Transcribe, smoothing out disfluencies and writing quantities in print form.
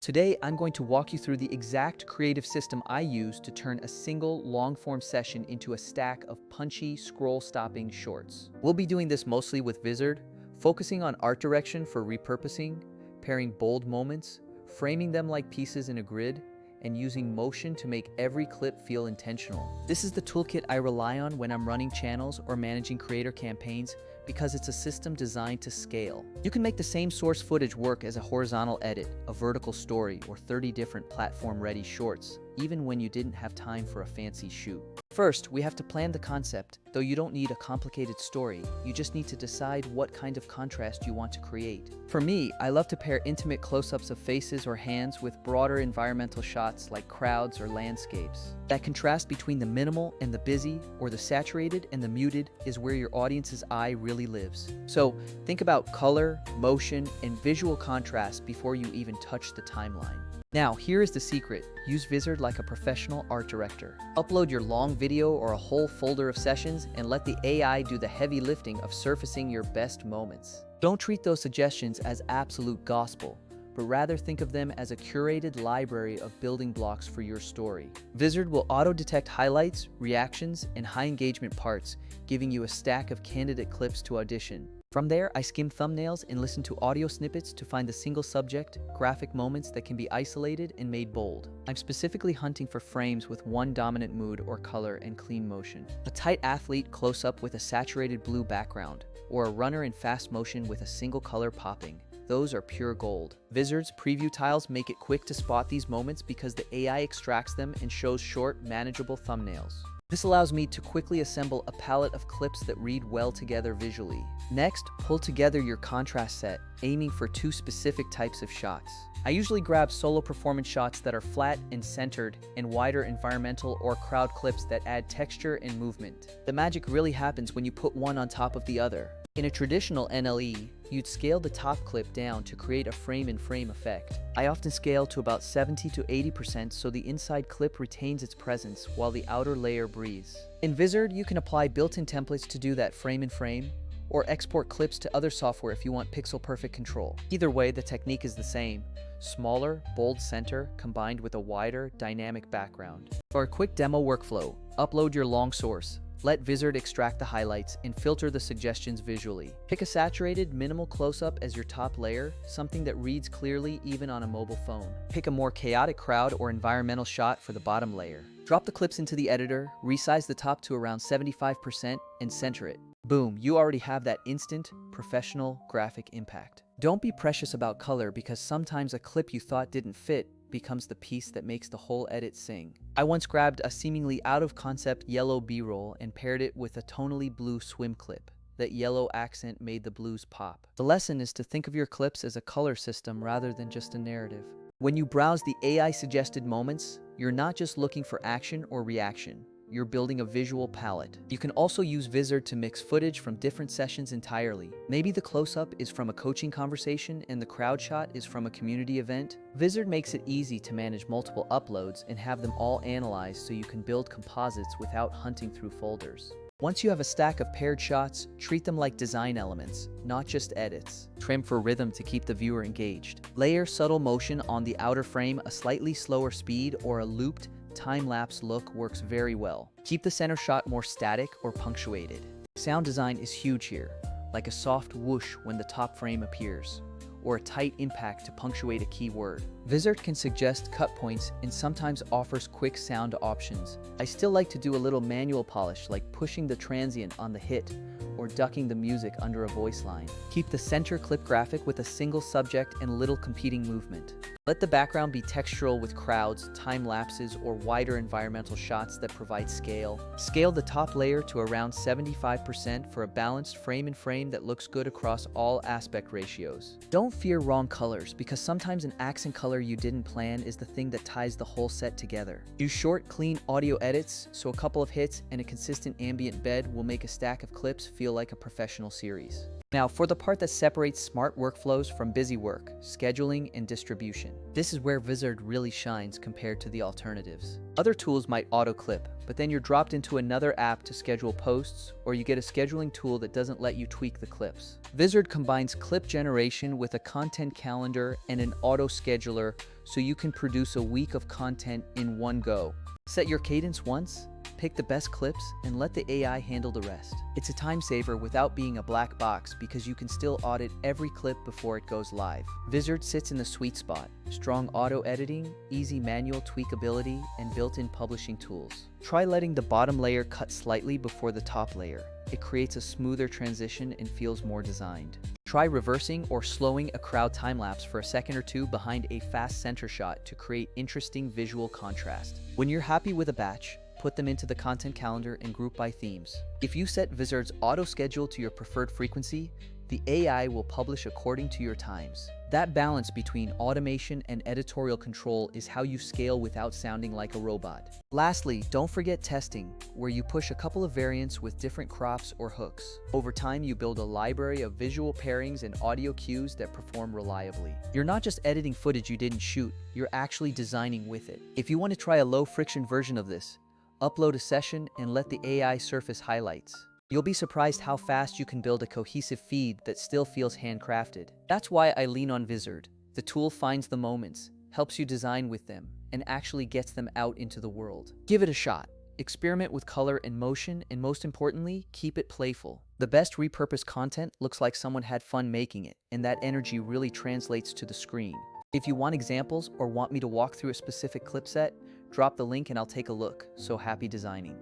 Today, I'm going to walk you through the exact creative system I use to turn a single long-form session into a stack of punchy, scroll-stopping shorts. We'll be doing this mostly with Vizard, focusing on art direction for repurposing, pairing bold moments, framing them like pieces in a grid, and using motion to make every clip feel intentional. This is the toolkit I rely on when I'm running channels or managing creator campaigns because it's a system designed to scale. You can make the same source footage work as a horizontal edit, a vertical story, or 30 different platform-ready shorts, even when you didn't have time for a fancy shoot. First, we have to plan the concept. Though you don't need a complicated story, you just need to decide what kind of contrast you want to create. For me, I love to pair intimate close-ups of faces or hands with broader environmental shots like crowds or landscapes. That contrast between the minimal and the busy, or the saturated and the muted, is where your audience's eye really lives. So, think about color, motion, and visual contrast before you even touch the timeline. Now, here is the secret. Use Vizard like a professional art director. Upload your long video or a whole folder of sessions and let the AI do the heavy lifting of surfacing your best moments. Don't treat those suggestions as absolute gospel, but rather think of them as a curated library of building blocks for your story. Vizard will auto-detect highlights, reactions, and high-engagement parts, giving you a stack of candidate clips to audition. From there, I skim thumbnails and listen to audio snippets to find the single subject, graphic moments that can be isolated and made bold. I'm specifically hunting for frames with one dominant mood or color and clean motion. A tight athlete close-up with a saturated blue background, or a runner in fast motion with a single color popping. Those are pure gold. Vizard's preview tiles make it quick to spot these moments because the AI extracts them and shows short, manageable thumbnails. This allows me to quickly assemble a palette of clips that read well together visually. Next, pull together your contrast set, aiming for two specific types of shots. I usually grab solo performance shots that are flat and centered, and wider environmental or crowd clips that add texture and movement. The magic really happens when you put one on top of the other. In a traditional NLE, you'd scale the top clip down to create a frame-in-frame effect. I often scale to about 70 to 80% so the inside clip retains its presence while the outer layer breathes. In Vizard, you can apply built-in templates to do that frame-in-frame, or export clips to other software if you want pixel-perfect control. Either way, the technique is the same. Smaller, bold center combined with a wider, dynamic background. For a quick demo workflow, upload your long source. Let Vizard extract the highlights and filter the suggestions visually. Pick a saturated, minimal close-up as your top layer, something that reads clearly even on a mobile phone. Pick a more chaotic crowd or environmental shot for the bottom layer. Drop the clips into the editor, resize the top to around 75%, and center it. Boom, you already have that instant, professional, graphic impact. Don't be precious about color because sometimes a clip you thought didn't fit becomes the piece that makes the whole edit sing. I once grabbed a seemingly out-of-concept yellow B-roll and paired it with a tonally blue swim clip. That yellow accent made the blues pop. The lesson is to think of your clips as a color system rather than just a narrative. When you browse the AI-suggested moments, you're not just looking for action or reaction. You're building a visual palette. You can also use Vizard to mix footage from different sessions entirely. Maybe the close-up is from a coaching conversation and the crowd shot is from a community event. Vizard makes it easy to manage multiple uploads and have them all analyzed so you can build composites without hunting through folders. Once you have a stack of paired shots, treat them like design elements, not just edits. Trim for rhythm to keep the viewer engaged. Layer subtle motion on the outer frame, a slightly slower speed, or a looped, time-lapse look works very well. Keep the center shot more static or punctuated. Sound design is huge here, like a soft whoosh when the top frame appears, or a tight impact to punctuate a key word. Vizard can suggest cut points and sometimes offers quick sound options. I still like to do a little manual polish, like pushing the transient on the hit or ducking the music under a voice line. Keep the center clip graphic with a single subject and little competing movement. Let the background be textural with crowds, time lapses, or wider environmental shots that provide scale. Scale the top layer to around 75% for a balanced frame-in-frame that looks good across all aspect ratios. Don't fear wrong colors, because sometimes an accent color you didn't plan is the thing that ties the whole set together. Do short, clean audio edits, so a couple of hits and a consistent ambient bed will make a stack of clips feel feel like a professional series. Now, for the part that separates smart workflows from busy work, scheduling and distribution. This is where Vizard really shines compared to the alternatives. Other tools might auto-clip, but then you're dropped into another app to schedule posts, or you get a scheduling tool that doesn't let you tweak the clips. Vizard combines clip generation with a content calendar and an auto-scheduler so you can produce a week of content in one go. Set your cadence once, pick the best clips, and let the AI handle the rest. It's a time saver without being a black box because you can still audit every clip before it goes live. Vizard sits in the sweet spot: strong auto editing, easy manual tweakability, and built-in publishing tools. Try letting the bottom layer cut slightly before the top layer. It creates a smoother transition and feels more designed. Try reversing or slowing a crowd time-lapse for a second or two behind a fast center shot to create interesting visual contrast. When you're happy with a batch, put them into the content calendar and group by themes. If you set Vizard's auto schedule to your preferred frequency, the AI will publish according to your times. That balance between automation and editorial control is how you scale without sounding like a robot. Lastly, don't forget testing, where you push a couple of variants with different crops or hooks. Over time, you build a library of visual pairings and audio cues that perform reliably. You're not just editing footage you didn't shoot, you're actually designing with it. If you want to try a low-friction version of this, upload a session and let the AI surface highlights. You'll be surprised how fast you can build a cohesive feed that still feels handcrafted. That's why I lean on Vizard. The tool finds the moments, helps you design with them, and actually gets them out into the world. Give it a shot. Experiment with color and motion, and most importantly, keep it playful. The best repurposed content looks like someone had fun making it, and that energy really translates to the screen. If you want examples or want me to walk through a specific clip set, drop the link and I'll take a look. So happy designing.